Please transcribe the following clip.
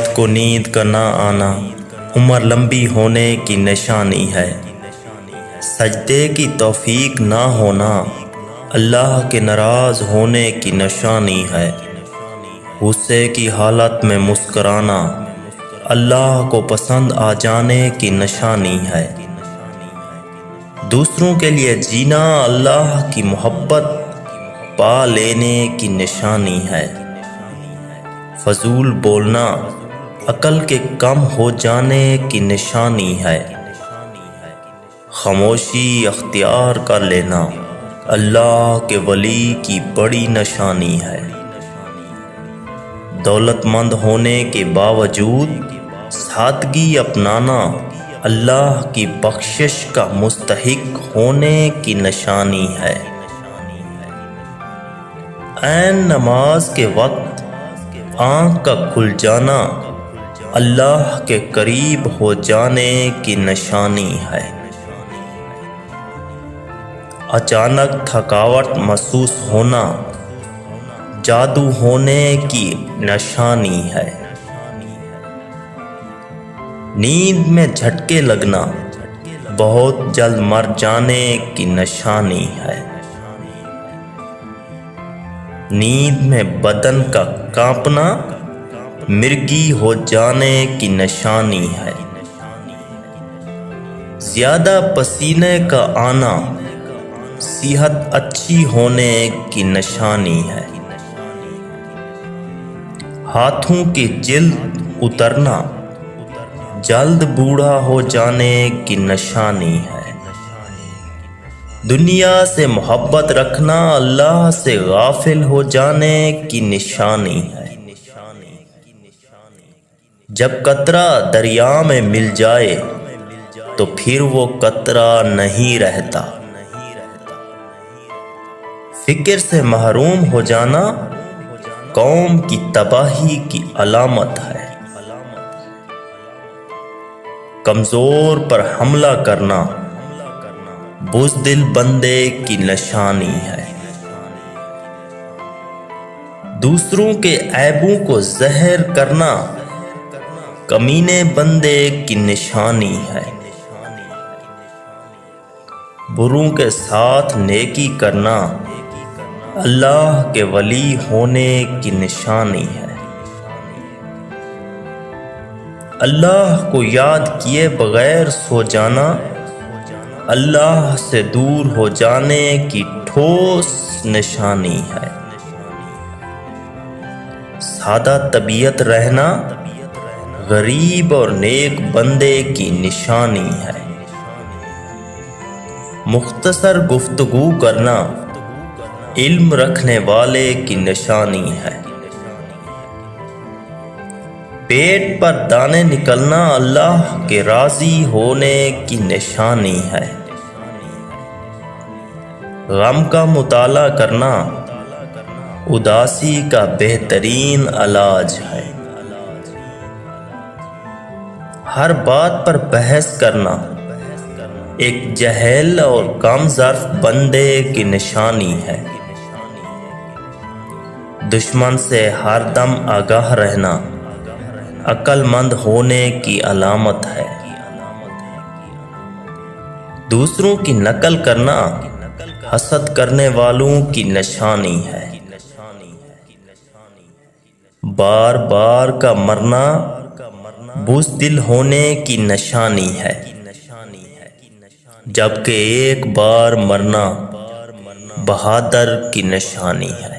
رات کو نیند کا نہ آنا عمر لمبی ہونے کی نشانی ہے۔ سجدے کی توفیق نہ ہونا اللہ کے ناراض ہونے کی نشانی ہے۔ غصے کی حالت میں مسکرانا اللہ کو پسند آ جانے کی نشانی ہے۔ دوسروں کے لیے جینا اللہ کی محبت پا لینے کی نشانی ہے۔ فضول بولنا عقل کے کم ہو جانے کی نشانی ہے۔ خاموشی اختیار کر لینا اللہ کے ولی کی بڑی نشانی ہے۔ دولت مند ہونے کے باوجود سادگی اپنانا اللہ کی بخشش کا مستحق ہونے کی نشانی ہے۔ عین نماز کے وقت آنکھ کا کھل جانا اللہ کے قریب ہو جانے کی نشانی ہے۔ اچانک تھکاوٹ محسوس ہونا جادو ہونے کی نشانی ہے۔ نیند میں جھٹکے لگنا بہت جلد مر جانے کی نشانی ہے۔ نیند میں بدن کا کانپنا مرگی ہو جانے کی نشانی ہے۔ زیادہ پسینے کا آنا صحت اچھی ہونے کی نشانی ہے۔ ہاتھوں کی جلد اترنا جلد بوڑھا ہو جانے کی نشانی ہے۔ دنیا سے محبت رکھنا اللہ سے غافل ہو جانے کی نشانی ہے۔ جب قطرہ دریا میں مل جائے تو پھر وہ قطرہ نہیں رہتا۔ فکر سے محروم ہو جانا قوم کی تباہی کی علامت ہے۔ کمزور پر حملہ کرنا بزدل بندے کی نشانی ہے۔ دوسروں کے عیبوں کو ظاہر کرنا کمینے بندے کی نشانی ہے۔ بروں کے ساتھ نیکی کرنا اللہ کے ولی ہونے کی نشانی ہے۔ اللہ کو یاد کیے بغیر سو جانا اللہ سے دور ہو جانے کی ٹھوس نشانی ہے۔ سادہ طبیعت رہنا غریب اور نیک بندے کی نشانی ہے۔ مختصر گفتگو کرنا علم رکھنے والے کی نشانی ہے۔ پیٹ پر دانے نکلنا اللہ کے راضی ہونے کی نشانی ہے۔ غم کا مطالعہ کرنا اداسی کا بہترین علاج ہے۔ ہر بات پر بحث کرنا ایک جاہل اور کم ظرف بندے کی نشانی ہے۔ دشمن سے ہر دم آگاہ رہنا عقل مند ہونے کی علامت ہے۔ دوسروں کی نقل کرنا حسد کرنے والوں کی نشانی ہے۔ بار بار کا مرنا بزدل ہونے کی نشانی ہے، جبکہ ایک بار مرنا بہادر کی نشانی ہے۔